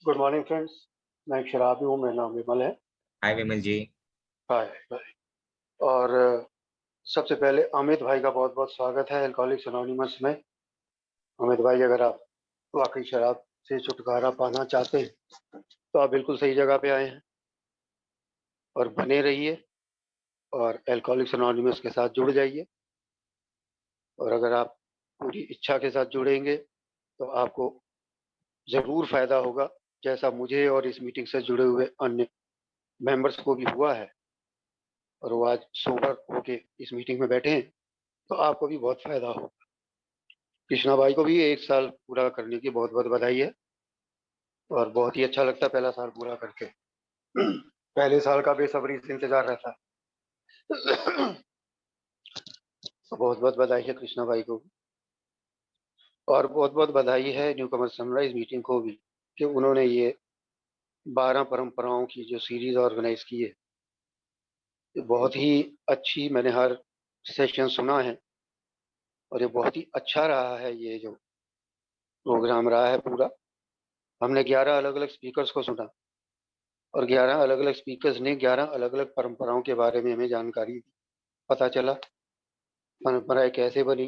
Good morning friends. मैं एक शराबी हूँ, मेरा नाम विमल है। हाय विमल जी। हाय हाय। और सबसे पहले अमित भाई का बहुत बहुत स्वागत है अल्कोहलिक्स अनोनिमस में। अमित भाई, अगर आप वाकई शराब से छुटकारा पाना चाहते हैं तो आप बिल्कुल सही जगह पे आए हैं और बने रहिए और अल्कोहलिक्स अनोनिमस के साथ जुड़ जाइए। और अगर आप पूरी इच्छा के साथ जुड़ेंगे तो आपको ज़रूर फायदा होगा, जैसा मुझे और इस मीटिंग से जुड़े हुए अन्य मेंबर्स को भी हुआ है। और वो आज सोबर होके इस मीटिंग में बैठे हैं तो आपको भी बहुत फायदा हो। कृष्णा भाई को भी 1 साल पूरा करने की बहुत बहुत बधाई है और बहुत ही अच्छा लगता है पहला साल पूरा करके। पहले साल का बेसब्री से इंतजार रहता है। तो बहुत बहुत बधाई है कृष्णा भाई को भी। और बहुत बहुत बधाई है न्यू कमर सनराइज मीटिंग को भी कि उन्होंने ये 12 परंपराओं की जो सीरीज ऑर्गेनाइज की है। ये बहुत ही अच्छी, मैंने हर सेशन सुना है और ये बहुत ही अच्छा रहा है। ये जो प्रोग्राम रहा है पूरा, हमने 11 अलग अलग स्पीकर्स को सुना और 11 अलग अलग स्पीकर्स ने 11 अलग अलग परंपराओं के बारे में हमें जानकारी दी। पता चला परंपराएं कैसे बनी,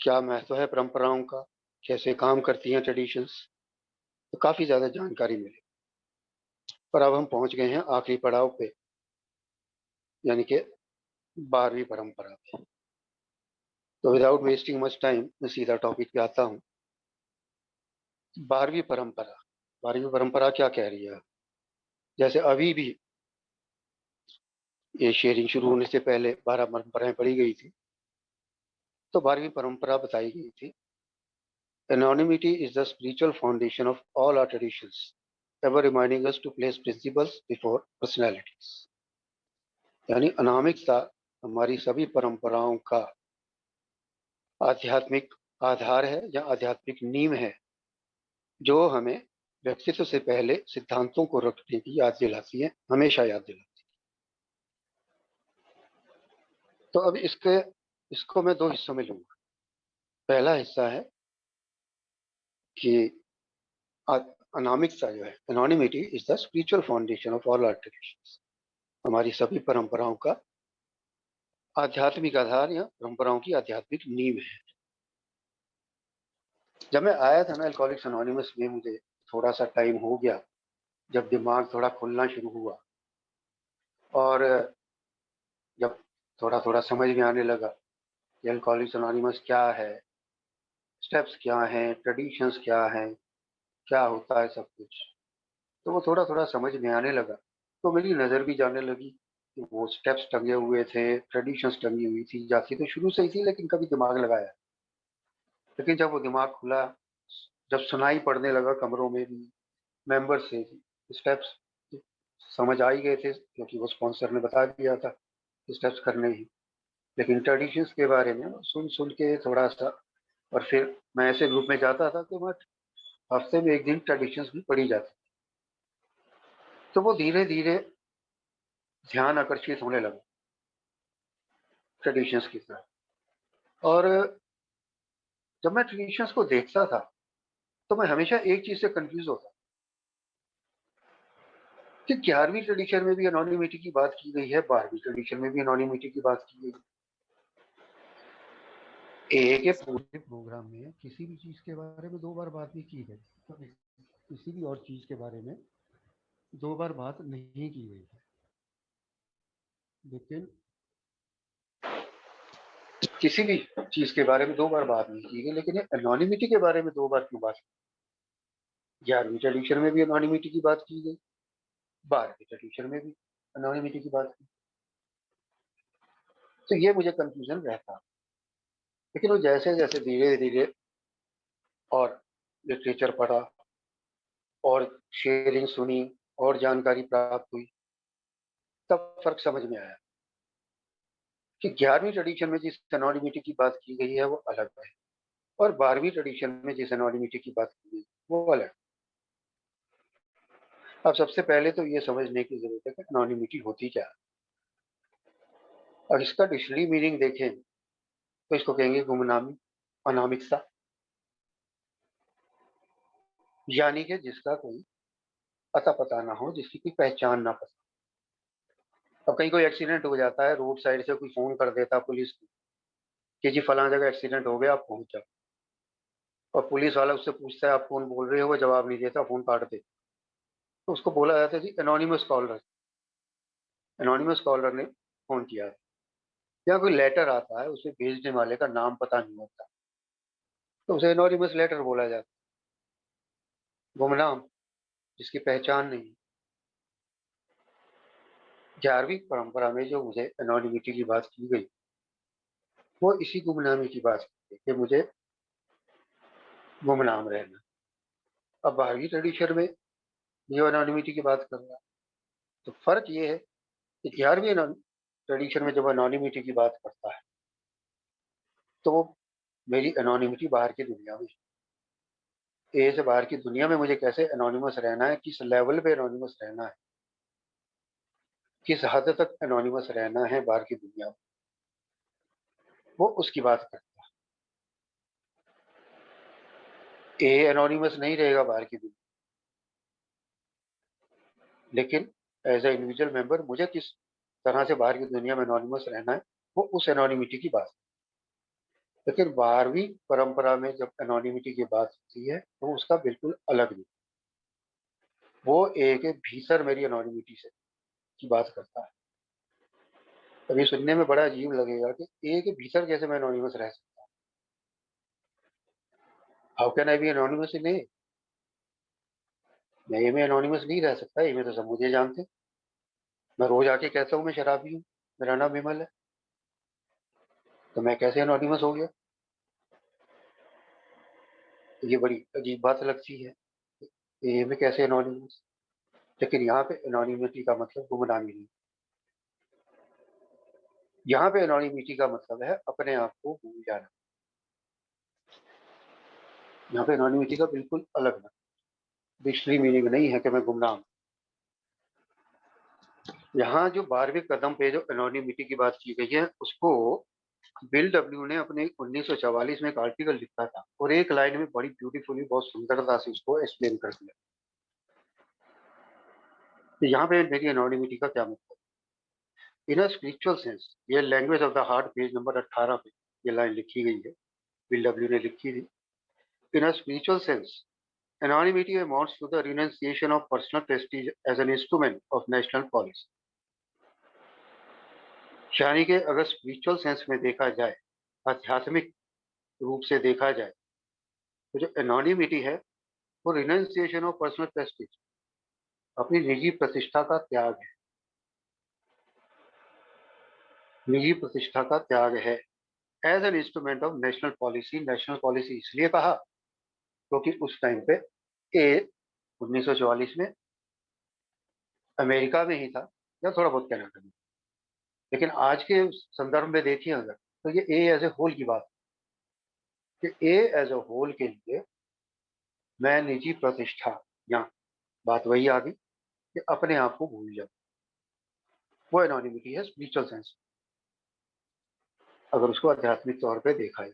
क्या महत्व है परंपराओं का, कैसे काम करती हैं ट्रेडिशंस। तो काफ़ी ज़्यादा जानकारी मिली। पर अब हम पहुंच गए हैं आखिरी पड़ाव पे, यानी कि 12वीं परंपरा पे। तो विदाउट वेस्टिंग मच टाइम मैं सीधा टॉपिक पे आता हूँ। 12वीं परंपरा, 12वीं परंपरा क्या कह रही है? जैसे अभी भी ये शेयरिंग शुरू होने से पहले 12 परंपराएं पढ़ी गई थी, तो 12वीं परंपरा बताई गई थी। Anonymity is the spiritual foundation of all our traditions, ever reminding us to place principles before personalities. यानी अनामिकता हमारी सभी परंपराओं का आध्यात्मिक आधार है या आध्यात्मिक नींव है, जो हमें व्यक्तित्व से पहले सिद्धांतों को रखने की याद दिलाती है, हमेशा याद दिलाती है। तो अब इसको मैं 2 हिस्सों में लूंगा। पहला हिस्सा है कि अनामिकता जो है, anonymity is the spiritual foundation of all our traditions, हमारी सभी परंपराओं का आध्यात्मिक आधार या परंपराओं की आध्यात्मिक नींव है। जब मैं आया था ना अल्कोहलिक्स अनोनिमस में, मुझे थोड़ा सा टाइम हो गया जब दिमाग थोड़ा खुलना शुरू हुआ और जब थोड़ा थोड़ा समझ में आने लगा कि अल्कोहलिक्स अनोनिमस क्या है, स्टेप्स क्या हैं, ट्रेडिशंस क्या हैं, क्या होता है सब कुछ, तो वो थोड़ा थोड़ा समझ में आने लगा। तो मेरी नज़र भी जाने लगी कि वो स्टेप्स टंगे हुए थे, ट्रेडिशंस टंगी हुई थी, जाती तो शुरू से ही थी लेकिन कभी दिमाग लगाया। लेकिन जब वो दिमाग खुला, जब सुनाई पड़ने लगा कमरों में भी मेंबर से, स्टेप्स समझ आ ही गए थे क्योंकि वो स्पॉन्सर ने बता दिया था स्टेप्स करने ही। लेकिन ट्रेडिशंस के बारे में सुन सुन के थोड़ा सा, और फिर मैं ऐसे ग्रुप में जाता था कि मैं हफ्ते में 1 दिन ट्रेडिशंस भी पढ़ी जाती। तो वो धीरे धीरे ध्यान आकर्षित होने लगा ट्रेडिशंस की तरफ। और जब मैं ट्रेडिशंस को देखता था तो मैं हमेशा एक चीज से कंफ्यूज होता कि 11वीं ट्रेडिशन में भी एनोनिमिटी की बात की गई है, 12वीं ट्रेडिशन में भी एनोनिमिटी की बात की गई। एक के पूरे प्रोग्राम में किसी भी चीज के बारे में 2 बार बात नहीं की गई, तो किसी भी और चीज के बारे में 2 बार बात नहीं की गई है। लेकिन किसी भी चीज के बारे में 2 बार बात नहीं की गई, लेकिन ये एनोनिमिटी के बारे में 2 बार क्यों बात की? 11वीं ट्रेडिशन में भी एनोनिमिटी की बात की गई, 12वीं ट्रेडिशन में भी एनोनिमिटी की बात की। तो ये मुझे कंफ्यूजन रहता। लेकिन वो जैसे जैसे धीरे धीरे और लिटरेचर पढ़ा और शेयरिंग सुनी और जानकारी प्राप्त हुई, तब फर्क समझ में आया कि 11वीं ट्रेडिशन में जिस एनोनिमिटी की बात की गई है वो अलग है और 12वीं ट्रेडिशन में जिस एनोनिमिटी की बात की गई वो अलग। अब सबसे पहले तो ये समझने की जरूरत है कि एनोनिमिटी होती क्या है। और इसका डिक्शनरी मीनिंग देखें तो इसको कहेंगे गुमनामी, अनामिकता। यानी कि जिसका कोई अता पता ना हो, जिसकी कोई पहचान ना पता। अब कहीं कोई एक्सीडेंट हो जाता है, रोड साइड से कोई फोन कर देता पुलिस को कि जी फलां जगह एक्सीडेंट हो गया, आप पहुंच जाओ। और पुलिस वाला उससे पूछता है आप कौन बोल रहे हो, वो जवाब नहीं देता, फोन काट देता। तो उसको बोला जाता है जी एनोनिमस कॉलर। एनोनिमस कॉलर ने फोन किया है। या कोई लेटर आता है, उसे भेजने वाले का नाम पता नहीं होता, तो उसे एनोनिमस लेटर बोला जाता है, गुमनाम, जिसकी पहचान नहीं। 11वीं परंपरा में जो मुझे एनोनिमिटी की बात की गई, वो इसी गुमनामी की बात की गई कि मुझे गुमनाम रहना। अब 12वीं ट्रेडिशन में जो एनोनिमिटी की बात कर रहा है, तो फर्क ये है कि 11वीं ट्रेडिशन में जब एनोनिमिटी की बात करता है, तो वो मेरी एनोनिमिटी बाहर की दुनिया में, ए से बाहर की दुनिया में मुझे कैसे एनोनिमस रहना है, किस लेवल पे एनोनिमस रहना है, किस हद तक एनोनिमस रहना है बाहर की दुनिया में, वो उसकी बात करता है। ए एनोनिमस नहीं रहेगा बाहर की दुनिया, लेकिन एज ए इंडिविजुअल मेंबर मुझे किस तरह से बाहर की दुनिया में एनोनिमस रहना है, वो उस एनोनिमिटी की बात। लेकिन 12वीं परंपरा में जब एनोनिमिटी की बात होती है, तो उसका बिल्कुल अलग नहीं। वो ए के भीतर मेरी एनोनिमिटी से की बात करता है। अभी सुनने में बड़ा अजीब लगेगा कि ए के भीतर कैसे मैं एनोनिमस रह सकता हूँ। How can I be anonymous in a? मैं ए में एनोनिमस नहीं रह सकता, ए में तो सब मुझे जानते हैं। मैं रोज आके कहता हूँ मैं शराबी हूँ, मेरा नाम विमल है, तो मैं कैसे एनोनिमस हो गया? ये बड़ी अजीब बात लगती है, ए में कैसे एनोनिमस। लेकिन यहाँ पे एनोनिमिटी का मतलब गुमनामी नहीं। यहाँ पे एनोनिमिटी का मतलब है अपने आप को भूल जाना। यहाँ पे एनोनिमिटी का बिल्कुल अलग मतलब, डिक्शनरी मीनिंग नहीं है कि मैं गुमनाम। यहाँ जो 12वें कदम पे जो एनोनिमिटी की बात की गई है, उसको बिल डब्ल्यू ने अपने 1944 में एक आर्टिकल लिखा था, और एक लाइन में बड़ी ब्यूटीफुली, बहुत सुंदरता से उसको एक्सप्लेन कर दिया। तो यहाँ पे मेरी एनोनिमिटी का क्या मतलब, इन स्पिरिचुअल सेंस, ये language of the heart page number 18 पे ये लाइन लिखी गई है, बिल डब्ल्यू ने लिखी थी। In spiritual sense, anonymity amounts to the renunciation of personal prestige as an instrument of national policy। यानी कि अगर स्पिरिचुअल सेंस में देखा जाए, आध्यात्मिक रूप से देखा जाए, तो जो एनोनिमिटी है वो रिनंसिएशन ऑफ पर्सनल प्रेस्टीज, अपनी निजी प्रतिष्ठा का त्याग है। निजी प्रतिष्ठा का त्याग है as an instrument of national policy. National policy इसलिए कहा क्योंकि उस टाइम पे ए 1944 में अमेरिका में ही था, या थोड़ा बहुत कनाडा में। लेकिन आज के संदर्भ में देखिए अगर, तो ये ए एज ए होल की बात कि ए एज अ होल के लिए मैं निजी प्रतिष्ठा, या बात वही आ गई कि अपने आप को भूल जाओ, वो एनोनिमिटी है स्पिरिचुअल सेंस, अगर उसको आध्यात्मिक तौर पे देखा है।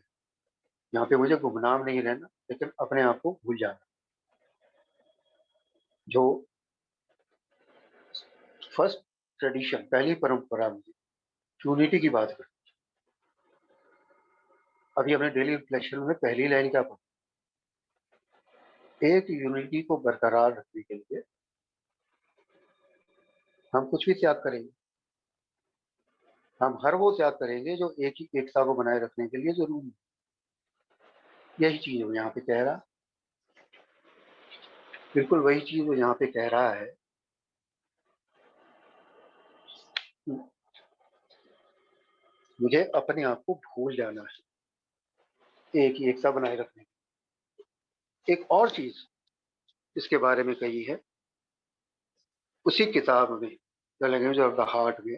यहाँ पे मुझे गुमनाम नहीं रहना, लेकिन अपने आप को भूल जाना। जो फर्स्ट ट्रेडिशन, पहली परंपरा में यूनिटी की बात कर, अभी हमने डेली रिफ्लेक्शन में पहली लाइन क्या पढ़ा, एक यूनिटी को बरकरार रखने के लिए हम कुछ भी त्याग करेंगे। हम हर वो त्याग करेंगे जो एक ही एकता को बनाए रखने के लिए जरूरी है। यही चीज वो यहाँ पे कह रहा, बिल्कुल वही चीज वो यहाँ पे कह रहा है। मुझे अपने आप को भूल जाना है एक ही एकता बनाए रखने की। एक और चीज इसके बारे में कही है उसी किताब में, the language of the heart में,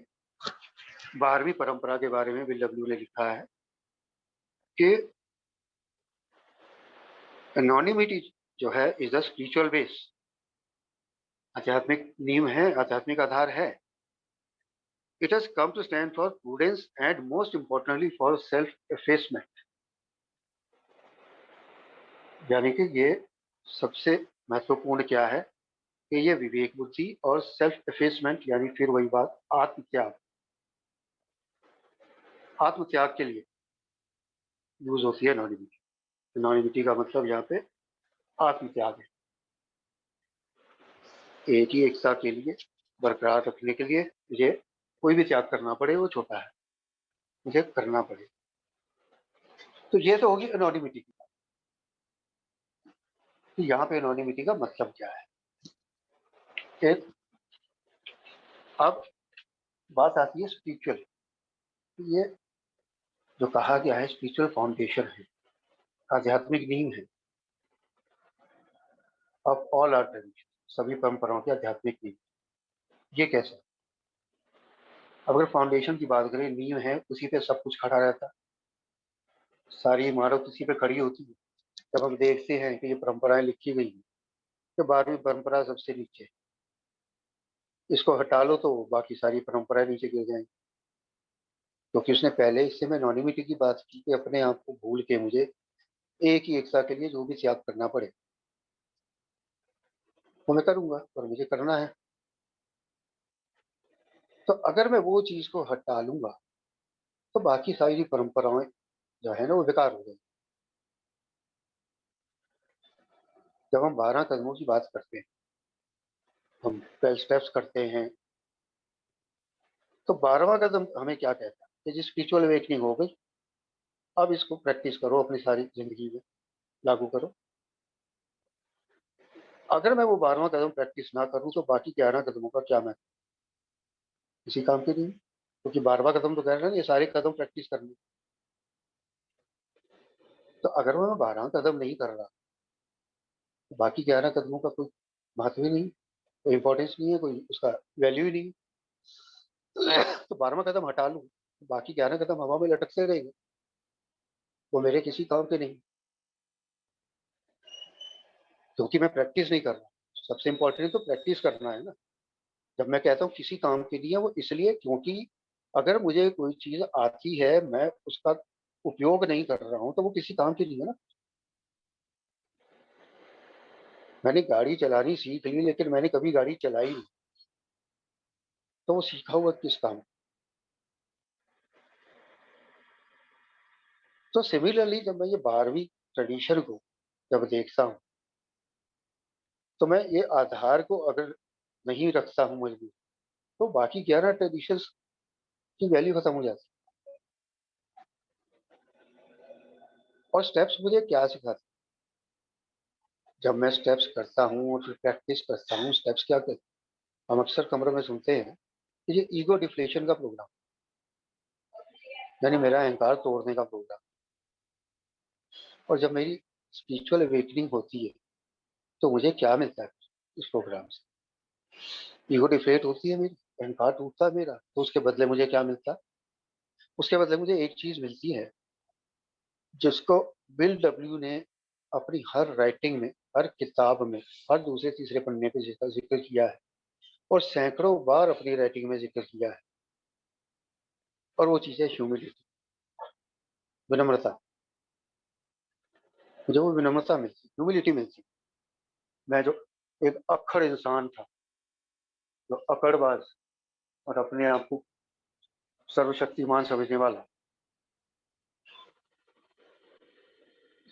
12वीं परंपरा के बारे में बिल डब्ल्यू ने लिखा है कि एनोनिमिटी जो है इज द स्पिरिचुअल बेस, आध्यात्मिक नींव है, आध्यात्मिक आधार है। It has come to stand for prudence and most importantly for self effacement. यानी कि ये सबसे महत्वपूर्ण क्या है कि ये विवेक बुद्धि और सेल्फ एफेसमेंट, यानी फिर वही बात, आत्मत्याग के लिए यूज होती है एनोनिमिटी। एनोनिमिटी का मतलब यहाँ पे आत्मत्याग है। एक ही एकता के लिए बरकरार रखने के लिए मुझे कोई भी त्याग करना पड़े वो छोटा है, मुझे करना पड़े। तो ये तो होगी एनोनिमिटी की बात। तो यहाँ पे एनोनिमिटी का मतलब क्या है? एक, अब बात आती है स्पिरिचुअल। ये जो कहा गया है स्पिरिचुअल फाउंडेशन है, आध्यात्मिक नींव है ऑफ ऑल आर ट्रेडिशन, सभी परंपराओं की आध्यात्मिक नींव। ये कैसे? अगर फाउंडेशन की बात करें, नींव है, उसी पे सब कुछ खड़ा रहता है, सारी इमारत उसी पे खड़ी होती है। जब हम देखते हैं कि ये परंपराएं लिखी गई हैं, तो 12वीं परंपरा सबसे नीचे, इसको हटा लो तो बाकी सारी परंपराएं नीचे गिर जाएंगी। क्योंकि उसने पहले इससे मैं एनोनिमिटी की बात की कि अपने आप को भूल के मुझे एक ही एकता के लिए जो भी त्याग करना पड़े वो मैं करूंगा और मुझे करना है। तो अगर मैं वो चीज को हटा लूंगा तो बाकी सारी परंपराएं जो है ना वो बेकार हो जाएंगी। जब हम 12 कदमों की बात करते हैं, हम 12 स्टेप्स करते हैं, तो 12वां कदम हमें क्या कहता है कि जिस स्पिरिचुअल अवेकनिंग हो गई, अब इसको प्रैक्टिस करो, अपनी सारी जिंदगी में लागू करो। अगर मैं वो 12वां कदम प्रैक्टिस ना करूं तो बाकी 11 कदमों का क्या मैं किसी काम के नहीं? क्योंकि 12वां कदम तो कह रहे हैं ना, ये सारे कदम प्रैक्टिस करने। तो अगर मैं 12वां कदम नहीं कर रहा तो बाकी 11 कदमों का कोई महत्व ही नहीं, कोई इंपॉर्टेंस नहीं है, कोई उसका वैल्यू ही नहीं। तो 12वां कदम हटा लूं तो बाकी 11 कदम हवा में लटकते रहेंगे, वो मेरे किसी काम के नहीं, क्योंकि मैं प्रैक्टिस नहीं कर रहा। सबसे इंपॉर्टेंट तो प्रैक्टिस करना है ना। जब मैं कहता हूँ किसी काम के लिए, वो इसलिए क्योंकि अगर मुझे कोई चीज आती है, मैं उसका उपयोग नहीं कर रहा हूँ, तो वो किसी काम की नहीं है ना। मैंने गाड़ी चलानी सीख ली लेकिन मैंने कभी गाड़ी चलाई नहीं, तो वो सीखा हुआ किस काम? तो सिमिलरली जब मैं ये 12वीं ट्रेडिशन को जब देखता हूँ, तो मैं ये आधार को अगर नहीं रखता हूँ मजबूत, तो बाकी 11 ट्रेडिशंस की वैल्यू खत्म हो जाती है। और स्टेप्स मुझे क्या सिखाते हैं? जब मैं स्टेप्स करता हूँ और फिर प्रैक्टिस करता हूँ, स्टेप्स क्या कहते हैं? हम अक्सर कमरों में सुनते हैं कि ये ईगो डिफ्लेशन का प्रोग्राम, यानी मेरा अहंकार तोड़ने का प्रोग्राम। और जब मेरी स्पिरिचुअल अवेकनिंग होती है तो मुझे क्या मिलता है इस प्रोग्राम से? ईगो डिफ्लेट होती है मेरी, अहंकार टूटता है मेरा, तो उसके बदले मुझे क्या मिलता है? उसके बदले मुझे एक चीज मिलती है जिसको बिल डब्ल्यू ने अपनी हर राइटिंग में, हर किताब में, हर दूसरे तीसरे पन्ने पे जिक्र किया है, और सैकड़ों बार अपनी राइटिंग में जिक्र किया है। और वो चीज है ह्यूमिलिटी, विनम्रता। मुझे वो विनम्रता मिलती, ह्यूमिलिटी मिलती। मैं जो एक अक्खड़ इंसान था, जो अकड़बाज और अपने आप को सर्वशक्तिमान समझने वाला,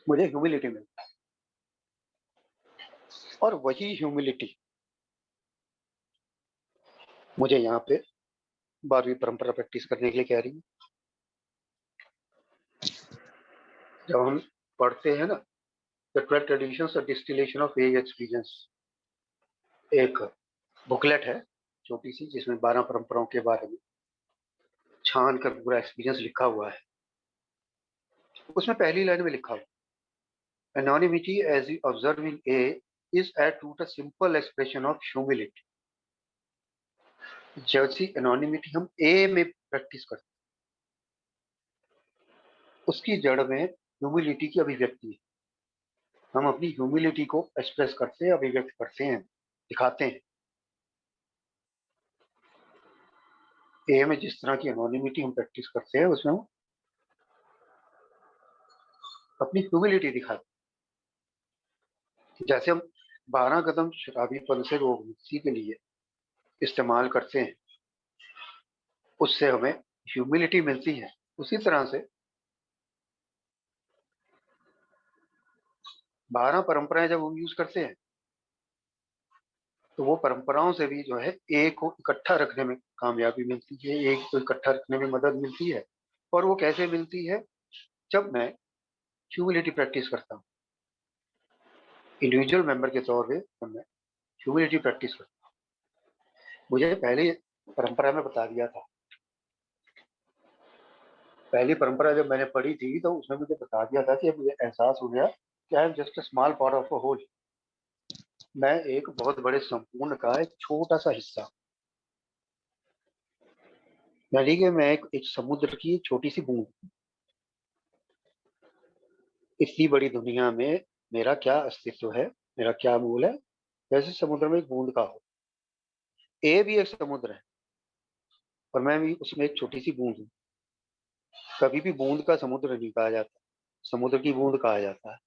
मुझे ह्यूमिलिटी मिलती। और वही ह्यूमिलिटी मुझे यहाँ पे 12वीं परंपरा प्रैक्टिस करने के लिए कह रही है। जब हम पढ़ते हैं ना, the 12 traditions distillation of age experience, एक बुकलेट है छोटी सी, जिसमें 12 परंपराओं के बारे में छान कर पूरा एक्सपीरियंस लिखा हुआ है। उसमें पहली लाइन में लिखा हुआ, anonymity as you observe in A is at root a simple expression of humility. जैसी एनोनिमिटी हम ए में प्रैक्टिस करते हैं, उसकी जड़ में ह्यूमिलिटी की अभिव्यक्ति है। हम अपनी ह्यूमिलिटी को एक्सप्रेस करते हैं, अभिव्यक्त करते हैं, दिखाते हैं। ए में जिस तरह की एनोनिमिटी हम प्रैक्टिस करते हैं, उसमें हम अपनी ह्यूमिलिटी दिखाते हैं। जैसे हम 12 कदम शराबीपन से रोग मुक्ति के लिए इस्तेमाल करते हैं, उससे हमें ह्यूमिलिटी मिलती है। उसी तरह से 12 परंपराएं जब हम यूज करते हैं तो वो परंपराओं से भी जो है एक को इकट्ठा रखने में कामयाबी मिलती है, एक को इकट्ठा रखने में मदद मिलती है। और वो कैसे मिलती है? जब मैं ह्यूमिलिटी प्रैक्टिस करता हूँ, इंडिविजुअल मेंबर के तौर पे जब मैं ह्यूमिलिटी प्रैक्टिस करता हूँ। मुझे पहले परंपरा में बता दिया था, पहली परंपरा जब मैंने पढ़ी थी तो उसने मुझे बता दिया था कि मुझे एहसास हो गया कि I am just a small part of a whole. मैं एक बहुत बड़े संपूर्ण का एक छोटा सा हिस्सा, यानी कि मैं एक समुद्र की एक छोटी सी बूंद। इतनी बड़ी दुनिया में मेरा क्या अस्तित्व है, मेरा क्या मूल है? जैसे समुद्र में एक बूंद का हो। ए भी एक समुद्र है और मैं भी उसमें एक छोटी सी बूंद हूँ। कभी भी बूंद का समुद्र नहीं कहा जाता, समुद्र की बूंद कहा जाता है।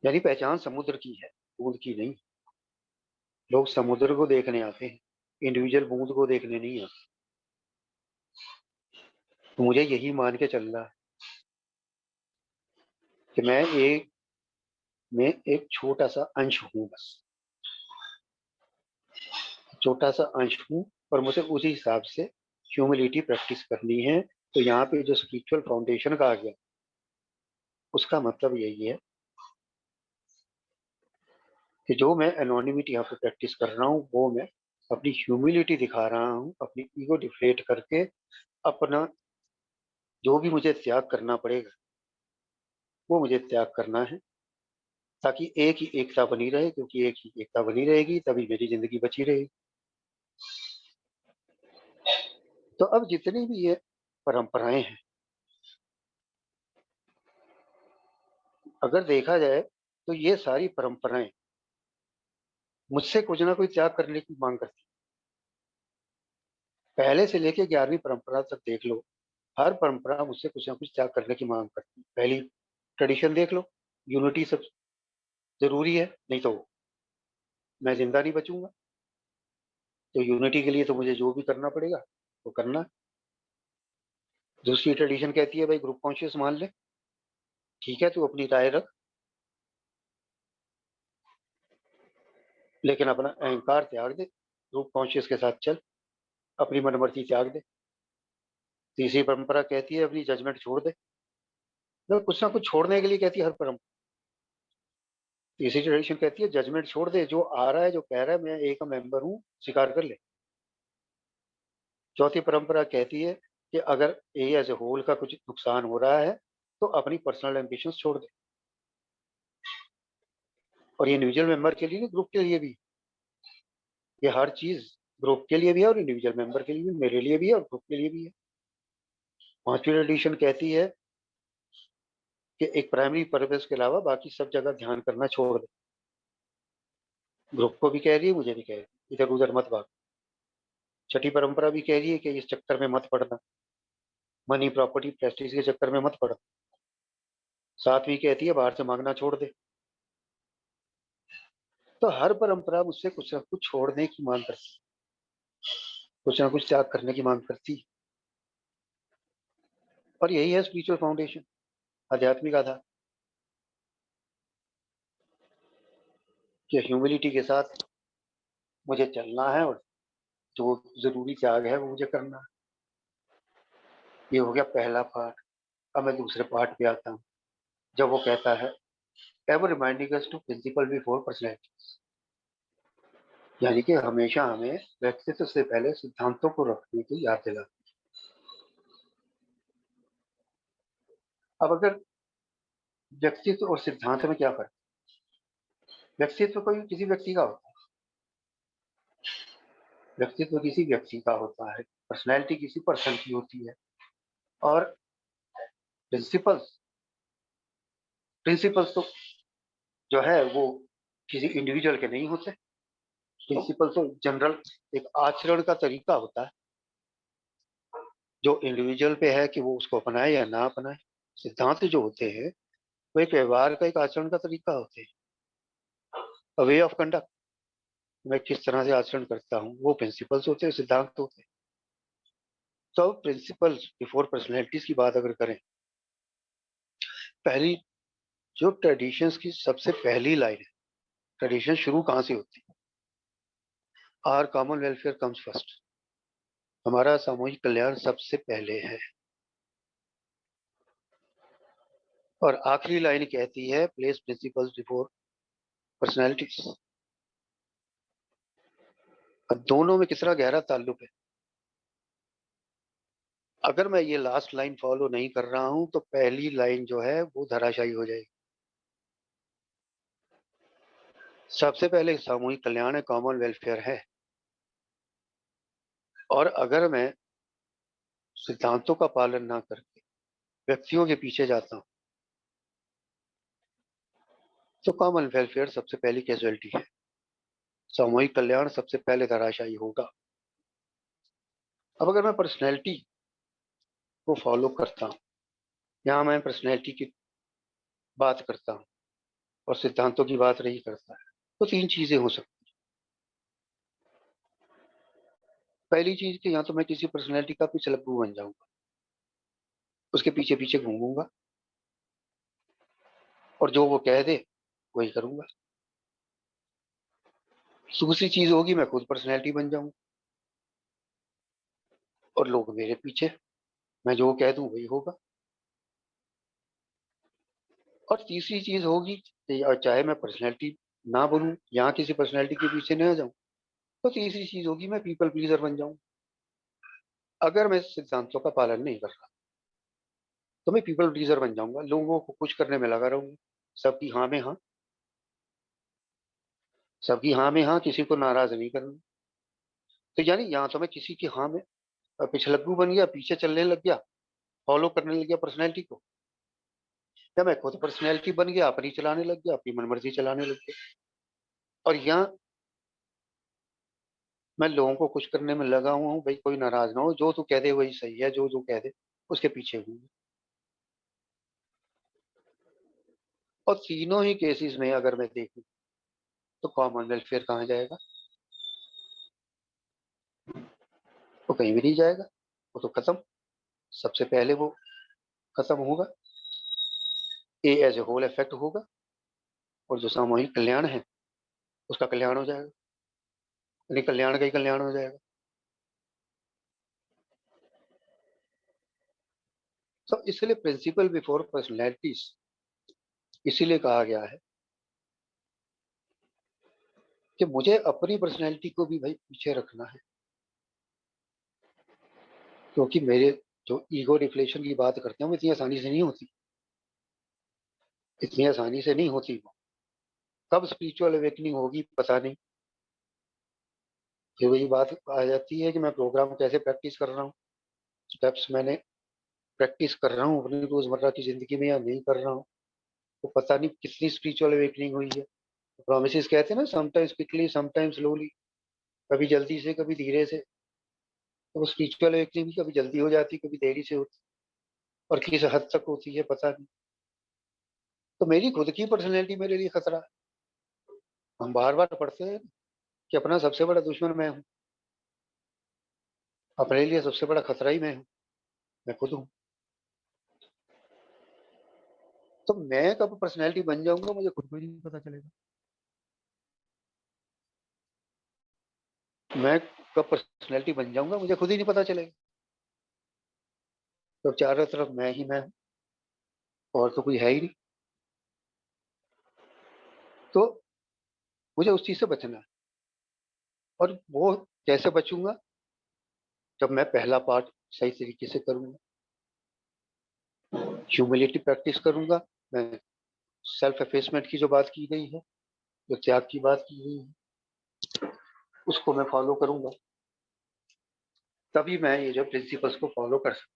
यानी पहचान समुद्र की है, बूंद की नहीं। लोग समुद्र को देखने आते हैं, इंडिविजुअल बूंद को देखने नहीं आते। तो मुझे यही मान के चलना है कि मैं एक छोटा सा अंश हूँ, बस छोटा सा अंश हूँ। और मुझे उसी हिसाब से ह्यूमिलिटी प्रैक्टिस करनी है। तो यहाँ पे जो स्पिरिचुअल फाउंडेशन कहा गया, उसका मतलब यही है कि जो मैं एनोनिमिटी यहाँ पे प्रैक्टिस कर रहा हूँ, वो मैं अपनी ह्यूमिलिटी दिखा रहा हूँ, अपनी ईगो डिफ्लेट करके अपना जो भी मुझे त्याग करना पड़ेगा वो मुझे त्याग करना है, ताकि एक ही एकता बनी रहे। क्योंकि एक ही एकता बनी रहेगी तभी मेरी जिंदगी बची रहेगी। तो अब जितनी भी ये परंपराएं हैं, अगर देखा जाए तो ये सारी परंपराएं मुझसे कुछ ना कोई त्याग करने की मांग करती। पहले से लेके 11वीं परंपरा तक देख लो, हर परंपरा मुझसे कुछ ना कुछ त्याग करने की मांग करती है। पहली ट्रेडिशन देख लो, यूनिटी सब जरूरी है, नहीं तो मैं जिंदा नहीं बचूंगा। तो यूनिटी के लिए तो मुझे जो भी करना पड़ेगा वो करना है। दूसरी ट्रेडिशन कहती है भाई ग्रुप कॉन्शियस मान ले, ठीक है तू अपनी राय रख, लेकिन अपना अहंकार त्याग दे, ग्रुप कॉन्शियस के साथ चल, अपनी मनमर्जी त्याग दे। तीसरी परंपरा कहती है अपनी जजमेंट छोड़ दे। तो कुछ ना कुछ छोड़ने के लिए कहती है हर परंपरा। तीसरी ट्रेडिशन कहती है जजमेंट छोड़ दे, जो आ रहा है जो कह रहा है मैं एक मेंबर हूँ, स्वीकार कर ले। चौथी परंपरा कहती है कि अगर ए एज ए होल का कुछ नुकसान हो रहा है तो अपनी पर्सनल एम्बिशंस छोड़ दे। और ये इंडिविजुअल मेंबर के लिए नहीं, ग्रुप के लिए भी। ये हर चीज ग्रुप के लिए भी है और इंडिविजुअल मेंबर के लिए भी, मेरे लिए भी है और ग्रुप के लिए भी है। पांचवी ट्रेडिशन कहती है कि एक प्राइमरी पर्पस के अलावा बाकी सब जगह ध्यान करना छोड़ दे। ग्रुप को भी कह रही है, मुझे भी कह रही है, इधर उधर मत भाग। छठी परंपरा भी कह रही है कि इस चक्कर में मत पड़ना, मनी प्रॉपर्टी प्रेस्टीज के चक्कर में मत पड़ना। सातवीं कहती है बाहर से मांगना छोड़ दे। तो हर परंपरा मुझसे कुछ ना कुछ छोड़ने की मांग करती, कुछ ना कुछ त्याग करने की मांग करती। और यही है स्पिरिचुअल फाउंडेशन, आध्यात्मिक आधार, कि ह्यूमिलिटी के साथ मुझे चलना है और जो जरूरी त्याग है वो मुझे करना है। ये हो गया पहला पार्ट। अब मैं दूसरे पार्ट पे आता हूँ, जब वो कहता है ever reminding us to principle before personality. यानी कि हमेशा हमें व्यक्तित्व से पहले सिद्धांतों को रखने की याद दिला। अब अगर व्यक्तित्व और सिद्धांत में क्या फर्क? व्यक्तित्व कोई किसी व्यक्ति का होता है, व्यक्तित्व किसी व्यक्ति का होता है, पर्सनैलिटी किसी पर्सन की होती है। और प्रिंसिपल्स, प्रिंसिपल्स तो जो है वो किसी इंडिविजुअल के नहीं होते। प्रिंसिपल तो जनरल एक आचरण का तरीका होता है जो इंडिविजुअल पे है कि वो उसको अपनाए या ना अपनाए। सिद्धांत जो होते हैं वो एक व्यवहार का, एक आचरण का तरीका होते हैं। वे ऑफ कंडक्ट, मैं किस तरह से आचरण करता हूँ, वो प्रिंसिपल्स होते हैं, सिद्धांत होते हैं। तो प्रिंसिपल्स बिफोर पर्सनैलिटीज की बात अगर करें, पहली जो ट्रेडिशंस की सबसे पहली लाइन है, ट्रेडिशन शुरू कहाँ से होती है? Our common welfare comes first, हमारा सामूहिक कल्याण सबसे पहले है। और आखिरी लाइन कहती है प्लेस प्रिंसिपल्स बिफोर पर्सनैलिटीज। अब दोनों में कितना गहरा ताल्लुक है। अगर मैं ये लास्ट लाइन फॉलो नहीं कर रहा हूं तो पहली लाइन जो है वो धराशायी हो जाएगी। सबसे पहले सामूहिक कल्याण है, कॉमन वेलफेयर है। और अगर मैं सिद्धांतों का पालन ना करके व्यक्तियों के पीछे जाता हूं तो कॉमन वेलफेयर सबसे पहली कैजुअलिटी है, सामूहिक कल्याण सबसे पहले धराशायी होगा। अब अगर मैं पर्सनैलिटी को फॉलो करता हूं, यहां मैं पर्सनैलिटी की बात करता हूं और सिद्धांतों की बात नहीं करता है, तो तीन चीजें हो सकती। पहली चीज कि या तो मैं किसी पर्सनैलिटी का पिछलग्गू बन जाऊंगा, उसके पीछे पीछे घूमूंगा और जो वो कह दे वही करूंगा। दूसरी चीज होगी मैं खुद पर्सनैलिटी बन जाऊंगा और लोग मेरे पीछे, मैं जो कह दूं वही होगा। और तीसरी चीज होगी कि चाहे मैं पर्सनैलिटी ना बनूं, यहाँ किसी पर्सनैलिटी के पीछे न जाऊं, तो तीसरी चीज होगी मैं पीपल प्लीजर बन जाऊं। अगर मैं सिद्धांतों का पालन नहीं कर रहा तो मैं पीपल प्लीजर बन जाऊंगा, लोगों को खुश करने में लगा रहूंगा, सबकी हाँ में हाँ, सबकी हाँ में हाँ, किसी को नाराज नहीं करना। तो यानी यहाँ तो मैं किसी की हाँ में पिछलग्गू बन गया, पीछे चलने लग गया, फॉलो करने लग गया पर्सनैलिटी को, या मैं खुद पर्सनैलिटी बन गया, अपनी चलाने लग गया, अपनी मनमर्जी चलाने लग गया। और यहाँ मैं लोगों को खुश करने में लगा हुआ हूँ, भाई कोई नाराज ना हो, जो तू कह दे वही सही है, जो जो कह दे उसके पीछे हूँ। और तीनों ही केसेस में अगर मैं देखूं तो कॉमन वेलफेयर कहाँ जाएगा? वो कहीं भी नहीं जाएगा, वो तो खत्म, सबसे पहले वो खत्म होगा, ए एज ए होल इफेक्ट होगा और जो सामूहिक कल्याण है उसका कल्याण हो जाएगा, यानी कल्याण का ही कल्याण हो जाएगा। तो इसलिए प्रिंसिपल बिफोर पर्सनैलिटीज इसीलिए कहा गया है कि मुझे अपनी पर्सनैलिटी को भी भाई पीछे रखना है, क्योंकि मेरे जो ईगो डिफ्लेशन की बात करते हैं वो इतनी आसानी से नहीं होती, इतनी आसानी से नहीं होती। वो कब स्पिरिचुअल अवेकनिंग होगी पता नहीं। फिर वही बात आ जाती है कि मैं प्रोग्राम कैसे प्रैक्टिस कर रहा हूँ, स्टेप्स मैंने प्रैक्टिस कर रहा हूँ अपनी रोजमर्रा की जिंदगी में या नहीं कर रहा हूँ, तो पता नहीं कितनी स्पिरिचुअल अवेकनिंग हुई है। प्रोमिसेस कहते हैं ना, समटाइम्स क्विकली समटाइम्स स्लोली, कभी जल्दी से कभी धीरे से। तो वो स्पिरिचुअल अवेकनिंग भी कभी जल्दी हो जाती, कभी देरी से होती, और किस हद तक होती है पता नहीं। तो मेरी खुद की पर्सनैलिटी मेरे लिए खतरा है। हम बार बार पढ़ते हैं कि अपना सबसे बड़ा दुश्मन मैं हूँ, अपने लिए सबसे बड़ा खतरा ही मैं खुद हूँ। तो मैं कब पर्सनैलिटी बन जाऊंगा मुझे खुद को ही नहीं पता चलेगा, मैं कब पर्सनैलिटी बन जाऊंगा मुझे खुद ही नहीं पता चलेगा। तो चारों तरफ मैं हूँ और तो कोई है ही नहीं। तो मुझे उस चीज से बचना है, और वो कैसे बचूंगा? जब मैं पहला पार्ट सही तरीके से करूंगा, ह्यूमिलिटी प्रैक्टिस करूंगा, मैं सेल्फ एफेसमेंट की जो बात की गई है, जो त्याग की बात की गई है, उसको मैं फॉलो करूंगा, तभी मैं ये जो प्रिंसिपल्स को फॉलो कर सकता।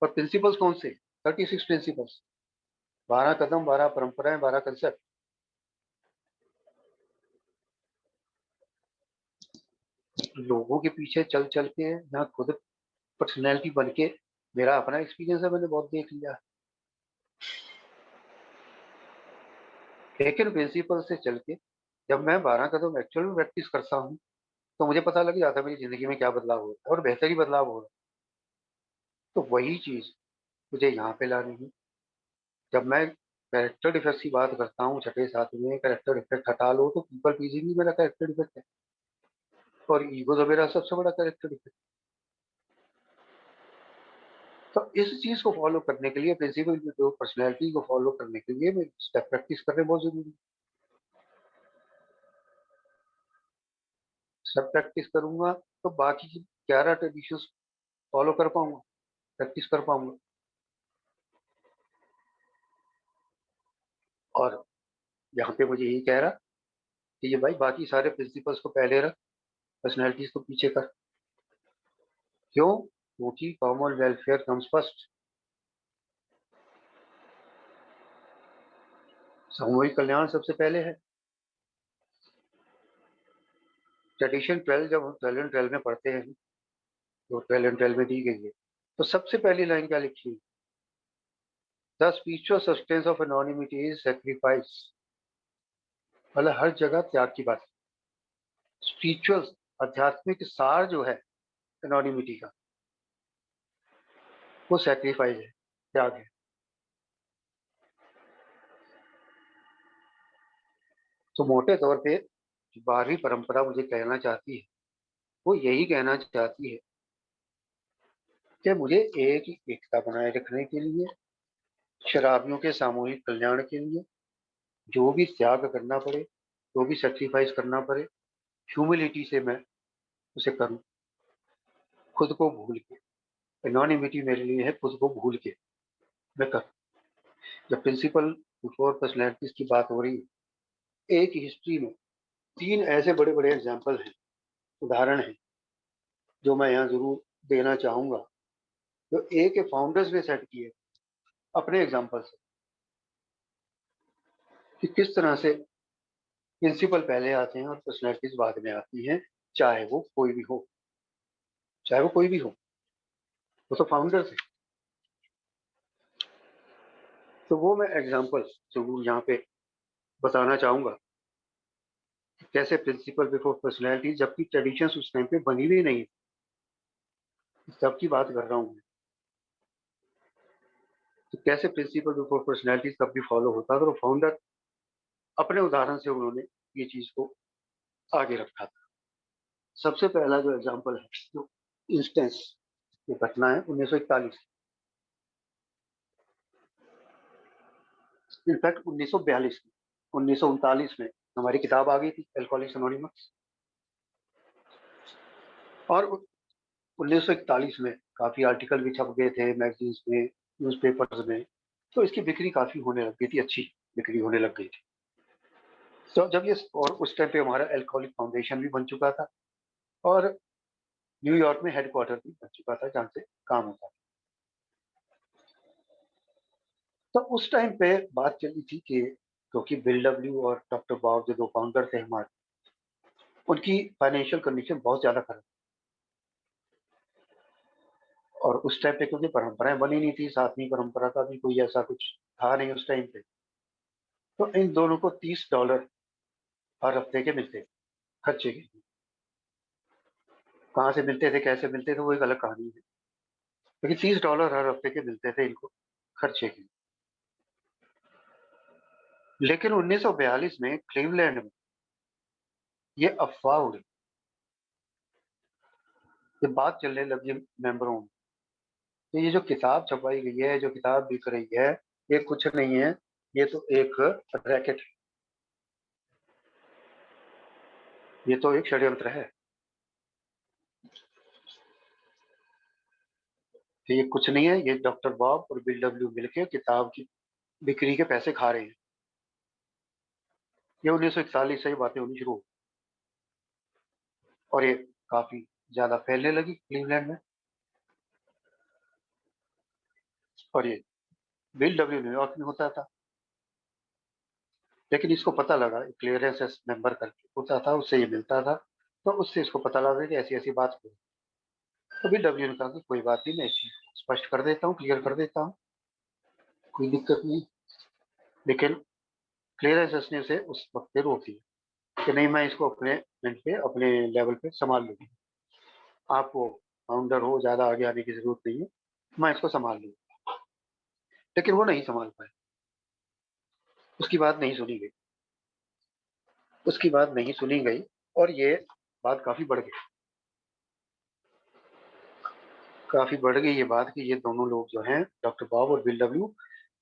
और प्रिंसिपल्स कौन से? 36 प्रिंसिपल्स, 12 कदम, 12 परंपराएं, 12 कंसेप्ट। लोगों के पीछे चल चल के यहाँ खुद पर्सनैलिटी बन के, मेरा अपना एक्सपीरियंस है, मैंने बहुत देख लिया। लेकिन प्रिंसिपल से चल के जब मैं 12 कदम एक्चुअल में प्रैक्टिस करता हूँ, तो मुझे पता लग जाता है मेरी ज़िंदगी में क्या बदलाव हो रहा है और बेहतर ही बदलाव हो रहा है। तो वही चीज़ मुझे यहाँ पे लानी है। जब मैं कैरेक्टर डिफेक्ट्स की बात करता हूँ छठे सातवें में, कैरेक्टर डिफेक्ट हटा लो तो पीपल प्लीजिंग भी मेरा कैरेक्टर डिफेक्ट है और ईगो तो मेरा सबसे बड़ा कैरेक्टर डिफेक्ट। तो इस चीज़ को फॉलो करने के लिए, प्रिंसिपल जो पर्सनैलिटी को फॉलो करने के लिए मैं स्टेप प्रैक्टिस करने बहुत ज़रूरी है। स्टेप प्रैक्टिस करूँगा तो बाकी की 11 ट्रेडिशंस फॉलो कर पाऊँगा, प्रैक्टिस कर पाऊँगा। और यहाँ पे मुझे यही कह रहा कि ये भाई बाकी सारे प्रिंसिपल्स को पहले रख, पर्सनैलिटीज़ को पीछे कर। क्यों? क्योंकि कॉमन वेलफेयर कम्स फर्स्ट। सामूहिक कल्याण सबसे पहले है। ट्रेडिशन 12 जब हम 12 एंड 12 में पढ़ते हैं, तो 12 एंड 12 में दी गई है, तो सबसे पहली लाइन क्या लिखी है? The spiritual sustains of anonymity is sacrifice. मतलब हर जगह त्याग की बात। स्पिरिचुअल, आध्यात्मिक सार जो है एनोनिमिटी का, वो सेक्रीफाइस है, त्याग है। तो मोटे तौर पे जो बारहवीं परंपरा मुझे कहना चाहती है, वो यही कहना चाहती है कि मुझे एक एकता बनाए रखने के लिए, शराबियों के सामूहिक कल्याण के लिए जो भी त्याग करना पड़े, जो भी सेक्रीफाइस करना पड़े, ह्यूमिलिटी से मैं उसे करूं, खुद को भूल के। एनोनिमिटी मेरे लिए है खुद को भूल के मैं करूं। जब प्रिंसिपल बिफोर पर्सनैलिटीज की बात हो रही है, एक हिस्ट्री में 3 ऐसे बड़े बड़े एग्जाम्पल हैं, उदाहरण हैं, जो मैं यहाँ जरूर देना चाहूंगा, जो ए के फाउंडर्स ने सेट किए अपने एग्जाम्पल से, कि किस तरह से प्रिंसिपल पहले आते हैं और पर्सनैलिटीज बाद में आती हैं, चाहे वो कोई भी हो, चाहे वो कोई भी हो, वो तो फाउंडर्स है। तो वो मैं एग्जाम्पल जरूर यहाँ पे बताना चाहूंगा, कैसे प्रिंसिपल बिफोर पर्सनैलिटी, जबकि ट्रेडिशंस उस टाइम पे बनी भी नहीं, तब की बात कर रहा हूँ मैं। तो कैसे प्रिंसिपल बिफोर पर्सनैलिटी तब भी फॉलो होता था, तो फाउंडर अपने उदाहरण से उन्होंने ये चीज को आगे रखा था। सबसे पहला जो एग्जाम्पल है, जो इंस्टेंस, ये घटना है 1941, इनफैक्ट 1942 में, 1939 में हमारी किताब आ गई थी एल्कोहलिक्स एनोनिमस, और 1941 में काफी आर्टिकल भी छप गए थे मैगजीन्स में, न्यूज़पेपर्स में, तो इसकी बिक्री काफी होने लग गई थी, अच्छी बिक्री होने लग गई थी। तो जब ये, और उस टाइम पे हमारा एल्कोहलिक फाउंडेशन भी बन चुका था और न्यूयॉर्क में हेडक्वार्टर भी बन चुका था जहाँ से काम होता था। तो उस टाइम पे बात चली थी कि क्योंकि बिल डब्ल्यू और डॉक्टर बॉब जो दो फाउंडर थे हमारे, उनकी फाइनेंशियल कंडीशन बहुत ज्यादा खराब, और उस टाइम पे क्योंकि परंपराएं बनी नहीं थी, सातवीं परंपरा का भी कोई ऐसा कुछ था नहीं उस टाइम पे, तो इन दोनों को $30 हर हफ्ते के मिलते थे, खर्चे के। कहाँ से मिलते थे, कैसे मिलते थे, वो एक अलग कहानी है, लेकिन $30 हर हफ्ते के मिलते थे इनको खर्चे के। लेकिन 1942 में क्लीवलैंड में ये अफवाह उड़ी, ये बात चलने लगी मेंबरों में, तो ये जो किताब छपवाई गई है, जो किताब बिक रही है, ये कुछ नहीं है, ये तो एक रैकेट, ये तो एक षड्यंत्र है, तो ये कुछ नहीं है, ये डॉक्टर बॉब और बिल डब्ल्यू मिलकर किताब की बिक्री के पैसे खा रहे हैं। ये 1941 से ही बातें होनी शुरू हो, और ये काफी ज्यादा फैलने लगी क्लीवलैंड में, और ये बिल डब्ल्यू न्यूयॉर्क में होता था, लेकिन इसको पता लगा, क्लियरेंस मेंबर करके होता था, उससे ये मिलता था, तो उससे इसको पता लगा कि ऐसी ऐसी बात हुई। तो बिल डब्ल्यू ने कहा कि कोई बात नहीं, मैं इस चीज को स्पष्ट कर देता हूँ, क्लियर कर देता हूँ, कोई दिक्कत नहीं। लेकिन क्लियरेंस ने उसे उस वक्त पे रोक दिया, कि नहीं, मैं इसको अपने एंड पे, अपने लेवल पे संभाल लूंगी, आपको फाउंडर हो ज़्यादा आगे आने की ज़रूरत नहीं है, मैं इसको संभाल लूंगी। लेकिन वो नहीं संभाल पाए, उसकी बात नहीं सुनी गई, उसकी बात नहीं सुनी गई, और ये बात काफ़ी बढ़ गई, काफ़ी बढ़ गई ये बात कि ये दोनों लोग जो हैं, डॉक्टर बॉब और बिल डब्ल्यू,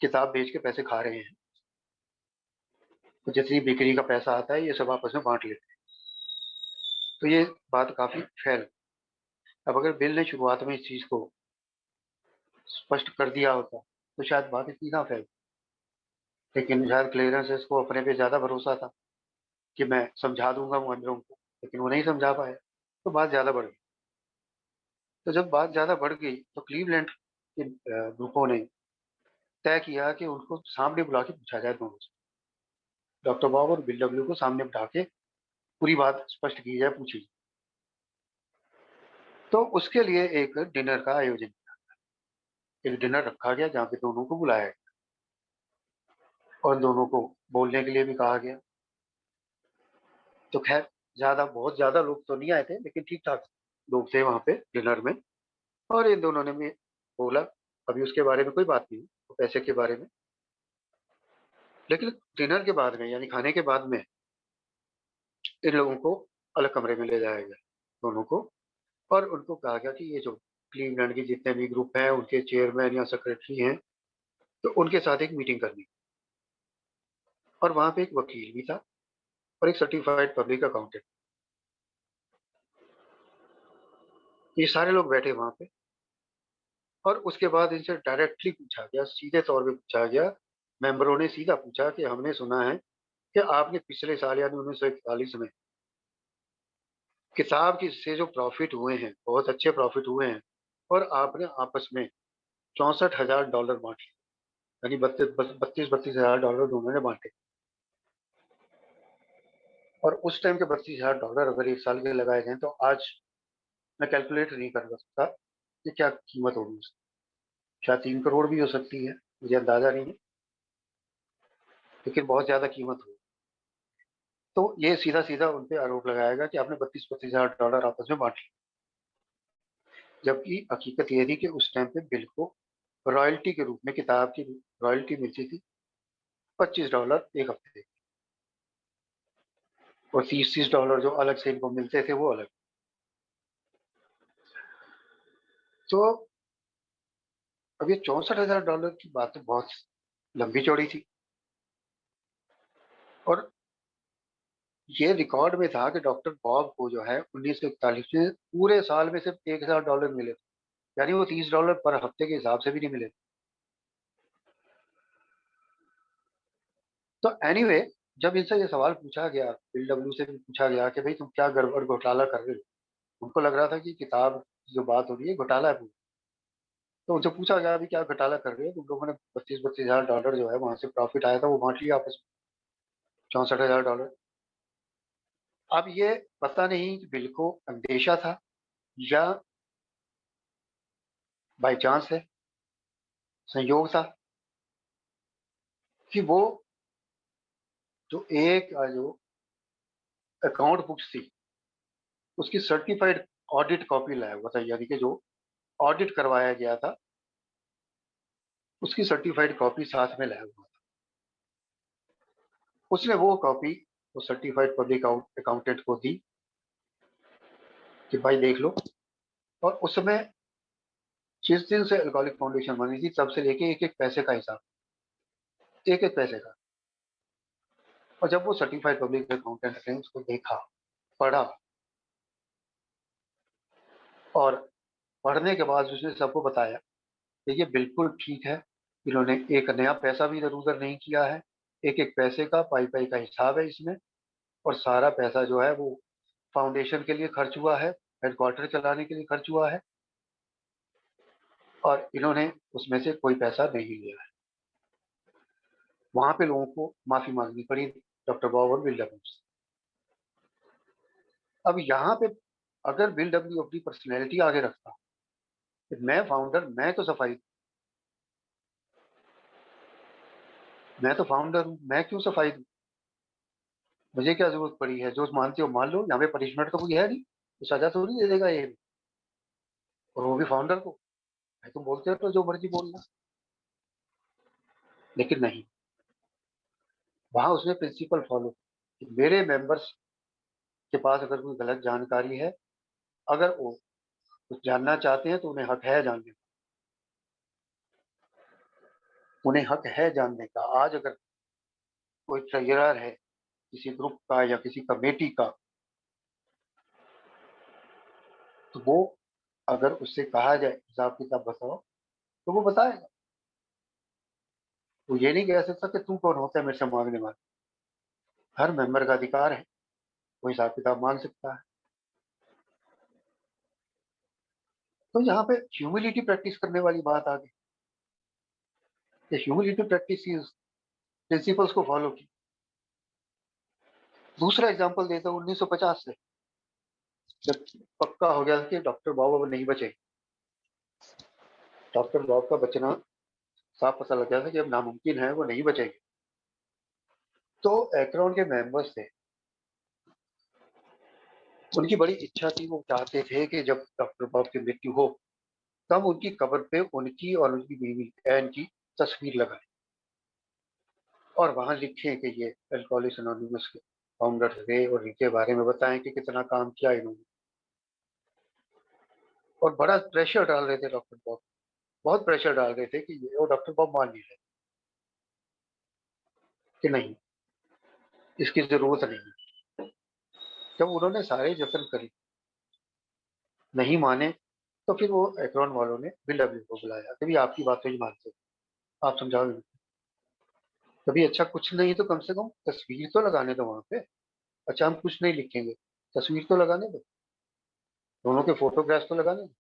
किताब बेच के पैसे खा रहे हैं। तो जितनी बिक्री का पैसा आता है ये सब आपस में बांट लेते हैं। तो ये बात काफ़ी फैल, अब अगर बिल ने शुरुआत में इस चीज़ को स्पष्ट कर दिया होता तो शायद बात इतनी ना फैल, लेकिन शायद क्लियरेंस को अपने पे ज़्यादा भरोसा था कि मैं समझा दूंगा मुहर्रिम को, लेकिन वो नहीं समझा पाए, तो बात ज़्यादा बढ़ गई। तो जब बात ज़्यादा बढ़ गई तो क्लीवलैंड के ग्रुपों ने तय किया कि उनको सामने बुला के पूछा जाए दोनों से, डॉक्टर बॉब और बिल डब्ल्यू को सामने बिठा के पूरी बात स्पष्ट की जाए, पूछी। तो उसके लिए एक डिनर का आयोजन, एक डिनर रखा गया जहाँ पे दोनों को बुलाया गया और दोनों को बोलने के लिए भी कहा गया। तो खैर, बहुत ज्यादा लोग तो नहीं आए थे, लेकिन ठीक ठाक लोग थे वहां पे डिनर में, और इन दोनों ने भी बोला, अभी उसके बारे में कोई बात नहीं, तो पैसे के बारे में। लेकिन डिनर के बाद में, यानी खाने के बाद में, इन लोगों को अलग कमरे में ले जाया गया दोनों को, और उनको कहा गया कि ये जो क्लीवलैंड के जितने भी ग्रुप हैं, उनके चेयरमैन या सेक्रेटरी हैं, तो उनके साथ एक मीटिंग करनी। और वहां पे एक वकील भी था और एक सर्टिफाइड पब्लिक अकाउंटेंट, ये सारे लोग बैठे वहां पे। और उसके बाद इनसे डायरेक्टली पूछा गया, सीधे तौर पे पूछा गया, मेंबरों ने सीधा पूछा कि हमने सुना है कि आपने पिछले साल यानी 1941 में किताब की से जो प्रॉफिट हुए हैं, बहुत अच्छे प्रॉफिट हुए हैं, और आपने आपस में $64,000 बांटे, यानी बत्तीस बत्तीस बत्तीस हजार डॉलर दोनों ने बांटे। और उस टाइम के $32,000 अगर एक साल के लगाए जाए तो आज मैं कैलकुलेट नहीं कर सकता कि क्या कीमत होगी उसकी। शायद 3 करोड़ भी हो सकती है, मुझे अंदाजा नहीं है, लेकिन बहुत ज्यादा कीमत हो। तो ये सीधा सीधा उन पे आरोप लगाएगा कि आपने बत्तीस बत्तीस हजार डॉलर आपस में बांट लिए, जबकि हकीकत ये थी कि उस टाइम पे बिल को रॉयल्टी के रूप में किताब की रॉयल्टी मिलती थी $25 एक हफ्ते, और 30-30 डॉलर जो अलग से इनको मिलते थे वो अलग। तो अब ये $64,000 की बात तो बहुत लंबी चौड़ी थी, और ये रिकॉर्ड में था कि डॉक्टर बॉब को जो है 1941 में पूरे साल में सिर्फ $1,000 मिले, यानी वो $30 पर हफ्ते के हिसाब से भी नहीं मिले। तो एनीवे, जब इनसे ये सवाल पूछा गया, बिल डब्ल्यू से भी पूछा गया कि भाई तुम क्या गड़बड़ घोटाला कर रहे हो, उनको लग रहा था कि किताब की जो बात हो रही है घोटाला है पूरी। तो उनसे पूछा गया अभी क्या घोटाला कर रहे हो तुम लोगों ने, बत्तीस बत्तीस हजार डॉलर जो है वहां से प्रॉफिट आया था वो बांट लिया आपस में, $64,000। अब ये पता नहीं कि बिल को अंदेशा था या बाई चांस है, संयोग था, कि वो जो अकाउंट बुक्स थी उसकी सर्टिफाइड ऑडिट कॉपी लाया हुआ था, यानी कि जो ऑडिट करवाया गया था उसकी सर्टिफाइड कॉपी साथ में लाया हुआ था। उसने वो कॉपी वो सर्टिफाइड पब्लिक अकाउंटेंट को दी कि भाई देख लो। और उस समय जिस दिन से अल्कोहलिक फाउंडेशन बनी थी तब से लेके एक एक पैसे का हिसाब, एक एक पैसे का। और जब वो सर्टिफाइड पब्लिक अकाउंटेंट ने उसको देखा, पढ़ा, और पढ़ने के बाद उसने सबको बताया कि ये बिल्कुल ठीक है, इन्होंने एक नया पैसा भी इधर उधर नहीं किया है, एक एक पैसे का पाई पाई का हिसाब है इसमें, और सारा पैसा जो है वो फाउंडेशन के लिए खर्च हुआ है, हेडक्वार्टर चलाने के लिए खर्च हुआ है, और इन्होंने उसमें से कोई पैसा नहीं लिया है। वहां पे लोगों को माफी मांगनी पड़ी डॉक्टर बॉब और बिल डब्ल्यू से। अब यहाँ पे अगर बिल डब्ल्यू अपनी पर्सनैलिटी आगे रखता कि मैं फाउंडर, मैं तो फाउंडर हूँ, मैं क्यों सफाई दूँ, मुझे क्या जरूरत पड़ी है, जो मानते हो मान लो, यहाँ पे पनिशमेंट तो कोई है नहीं, तो सजा थोड़ी दे देगा ये भी, और वो भी फाउंडर को। भाई तुम बोलते हो तो जो मर्जी बोलना, लेकिन नहीं, वहां उसने प्रिंसिपल फॉलो कि मेरे मेंबर्स के पास अगर कोई गलत जानकारी है, अगर वो कुछ जानना चाहते हैं तो उन्हें हक है जानने का, उन्हें हक है जानने का। आज अगर कोई ट्रेजरर है किसी ग्रुप का या किसी कमेटी का, तो वो अगर उससे कहा जाए हिसाब किताब बताओ, तो वो बताएगा। वो ये नहीं कह सकता कि तू कौन होता है मेरे से मांगने वाला। हर मेंबर का अधिकार है, वो हिसाब किताब मांग सकता है। तो यहाँ पे ह्यूमिलिटी प्रैक्टिस करने वाली बात आ गई। ये ह्यूमिलिटी प्रैक्टिस प्रिंसिपल्स को फॉलो की। दूसरा एग्जांपल देता हूँ 1950 से, जब पक्का हो गया कि डॉक्टर बाबू अब नहीं बचे, डॉक्टर बाबू का बचना साफ पता लग गया था कि अब नामुमकिन है, वो नहीं बचेंगे। तो एक्रोन के मेंबर्स थे, उनकी बड़ी इच्छा थी, वो चाहते थे कि जब डॉक्टर बाबू की मृत्यु हो तब उनकी कब्र पे उनकी और उनकी बीवी एन की तस्वीर लगाए और वहां लिखें कि ये अल्कोहलिक्स एनोनिमस के फाउंडर थे, और इनके बारे में बताएं कि कितना काम किया इन्होंने। और बड़ा प्रेशर डाल रहे थे डॉक्टर बॉब, बहुत प्रेशर डाल रहे थे कि ये, और डॉक्टर बॉब मान नहीं रहे कि नहीं, इसकी जरूरत नहीं है। जब उन्होंने सारे जतन करे, नहीं माने, तो फिर वो एक्रोन वालों ने बिल डब्ल्यू को बुलाया कि भी आपकी बात तो ही मानते हो, आप समझाओ इनको। कभी अच्छा कुछ नहीं तो कम से कम तस्वीर तो लगाने दो वहां पे। अच्छा हम कुछ नहीं लिखेंगे, तस्वीर तो लगाने दो, दोनों के फोटोग्राफ्स तो लगाने दो।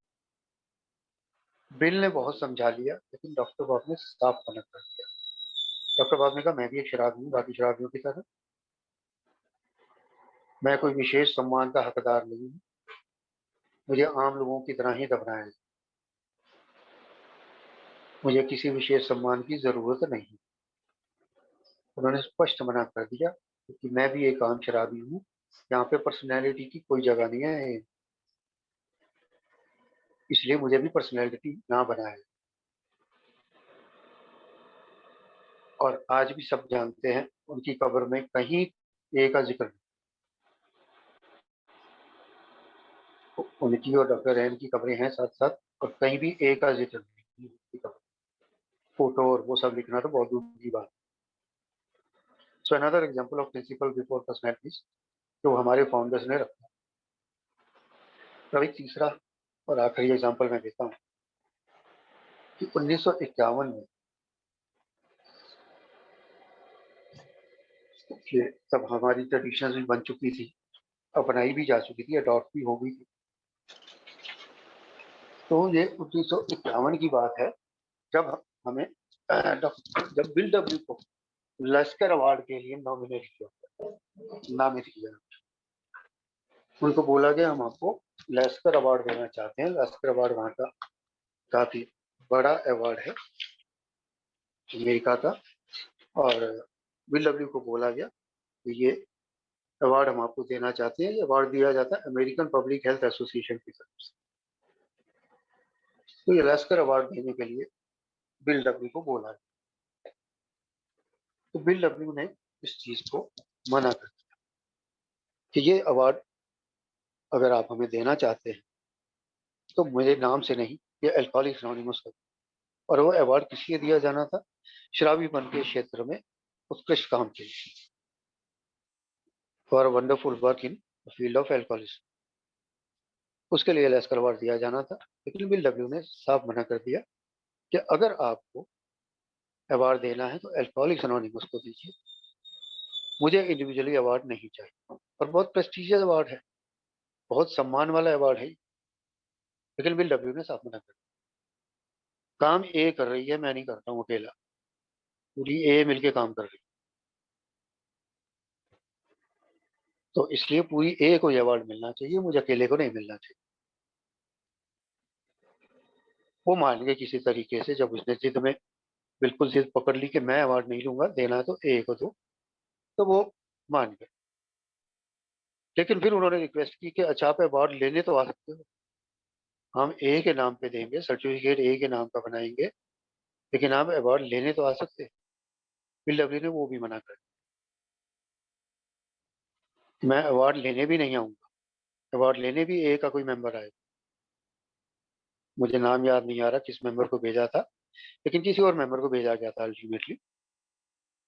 बिल ने बहुत समझा लिया, लेकिन डॉक्टर बॉब ने साफ मना कर दिया। डॉक्टर बॉब ने कहा मैं भी एक शराबी हूँ, बाकी शराबियों की तरह, मैं कोई विशेष सम्मान का हकदार नहीं हूँ, मुझे आम लोगों की तरह ही दफनाया है, मुझे किसी विशेष सम्मान की जरूरत नहीं। उन्होंने स्पष्ट मना कर दिया कि मैं भी एक आम शराबी हूँ, यहाँ पे पर्सनैलिटी की कोई जगह नहीं है, इसलिए मुझे भी पर्सनैलिटी ना बनाए। और आज भी सब जानते हैं उनकी कब्र में कहीं ए का जिक्र नहीं। उनकी और डॉक्टर रैन की कब्रें हैं साथ साथ, और कहीं भी ए का जिक्र नहीं। फोटो और वो सब लिखना तो बहुत दूर की बात। So another example of principle before personalities जो हमारे फाउंडर्स ने रखा। तो अभी तीसरा और आखिरी एग्जांपल मैं देता हूँ कि 1951 में, कि तब हमारी ट्रेडिशंस भी बन चुकी थी, अपनाई भी जा चुकी थी, अडॉप्ट भी हो गई थी। तो ये 1951 की बात है, जब हमें जब बिल डब्ल्यू को लश्कर अवार्ड के लिए नॉमिनेट किया, नामित किया, उनको बोला गया हम आपको लश्कर अवार्ड देना चाहते हैं। लश्कर अवार्ड वहाँ का काफी बड़ा अवार्ड है अमेरिका का, और बिल डब्ल्यू को बोला गया कि ये अवार्ड हम आपको देना चाहते हैं। ये अवार्ड दिया जाता है अमेरिकन पब्लिक हेल्थ एसोसिएशन की तरफ से। तो ये लश्कर अवार्ड देने के लिए बिल डब्ल्यू को बोला गया। तो बिल डब्ल्यू ने इस चीज को मना कर दिया कि ये अवार्ड अगर आप हमें देना चाहते हैं तो मेरे नाम से नहीं, ये अल्कोहलिक्स एनोनिमस का। और वो अवार्ड किस लिए दिया जाना था? शराबीपन के क्षेत्र में उत्कृष्ट काम के लिए, for wonderful work in field of alcoholism, उसके लिए लश्कर अवार्ड दिया जाना था। लेकिन बिल डब्ल्यू ने साफ मना कर दिया कि अगर आपको अवार्ड देना है तो अल्कोहलिक्स एनोनिमस को दीजिए, मुझे इंडिविजुअली अवार्ड नहीं चाहिए। और बहुत प्रेस्टिजियस अवार्ड है, बहुत सम्मान वाला अवार्ड है, लेकिन बिल डब्ल्यू ने साफ मना कर दिया। काम ए कर रही है, मैं नहीं करता हूँ अकेला, पूरी ए मिलके काम कर रही है, तो इसलिए पूरी ए को ये अवार्ड मिलना चाहिए, मुझे अकेले को नहीं मिलना चाहिए। वो मान गए किसी तरीके से, जब उसने जिद में बिल्कुल जिद पकड़ ली कि मैं अवार्ड नहीं लूंगा, देना है तो ए को दो, तो वो मान गए। लेकिन फिर उन्होंने रिक्वेस्ट की कि अच्छा आप अवार्ड लेने तो आ सकते हो, हम ए के नाम पे देंगे, सर्टिफिकेट ए के नाम का बनाएंगे, लेकिन आप अवार्ड लेने तो आ सकते हैं। फिर लवली ने वो भी मना कर दिया, मैं अवार्ड लेने भी नहीं आऊंगा। अवार्ड लेने भी ए का कोई मेंबर आए, मुझे नाम याद नहीं आ रहा किस मेंबर को भेजा था, लेकिन किसी और मेंबर को भेजा गया था अल्टीमेटली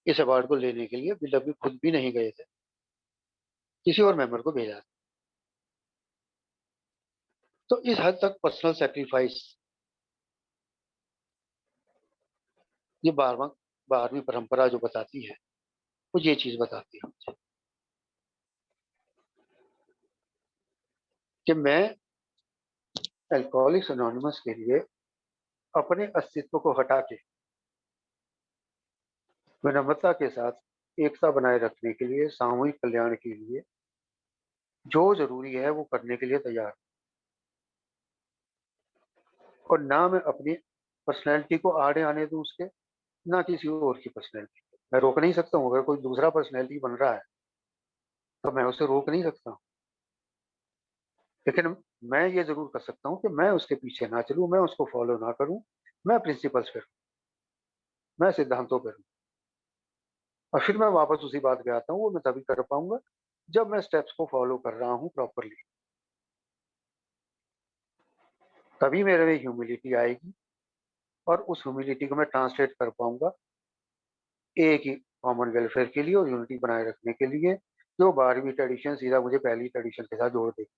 इस अवार्ड को लेने के लिए। बिल लवली खुद भी नहीं गए थे, किसी और मेंबर को भेजा था। तो इस हद तक पर्सनल सेक्रीफाइस ये 12वीं परंपरा जो बताती है वो ये चीज बताती है मुझे कि मैं अल्कोहलिक्स एनोनिमस के लिए अपने अस्तित्व को हटा के विनम्रता के साथ एकता बनाए रखने के लिए, सामूहिक कल्याण के लिए जो जरूरी है वो करने के लिए तैयार हूं। और ना मैं अपनी पर्सनैलिटी को आड़े आने दूं उसके, ना किसी और की पर्सनैलिटी। मैं रोक नहीं सकता हूँ, अगर कोई दूसरा पर्सनैलिटी बन रहा है तो मैं उसे रोक नहीं सकता हूँ, लेकिन मैं ये जरूर कर सकता हूँ कि मैं उसके पीछे ना चलूँ, मैं उसको फॉलो ना करूँ, मैं प्रिंसिपल्स पे रहूं, मैं सिद्धांतों पे रहूं। और फिर मैं वापस उसी बात पे आता हूँ, वो मैं तभी कर पाऊंगा जब मैं स्टेप्स को फॉलो कर रहा हूँ प्रॉपरली, तभी मेरे में ह्यूमिलिटी आएगी और उस ह्यूमिलिटी को मैं ट्रांसलेट कर पाऊंगा एक ही कॉमन वेलफेयर के लिए और यूनिटी बनाए रखने के लिए, जो 12वीं ट्रेडिशन सीधा मुझे पहली ट्रेडिशन के साथ जोड़ देगी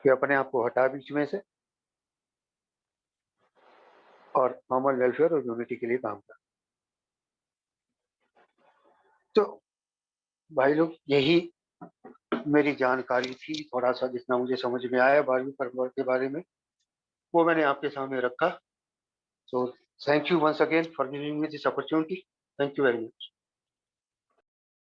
कि अपने आप को हटा बीच में से और कॉमन वेलफेयर और यूनिटी के लिए काम कर। तो भाई लोग, यही मेरी जानकारी थी, थोड़ा सा जितना मुझे समझ में आया 12वीं परंपरा के बारे में वो मैंने आपके सामने रखा। So thank you once again for giving me this opportunity. Thank you very much.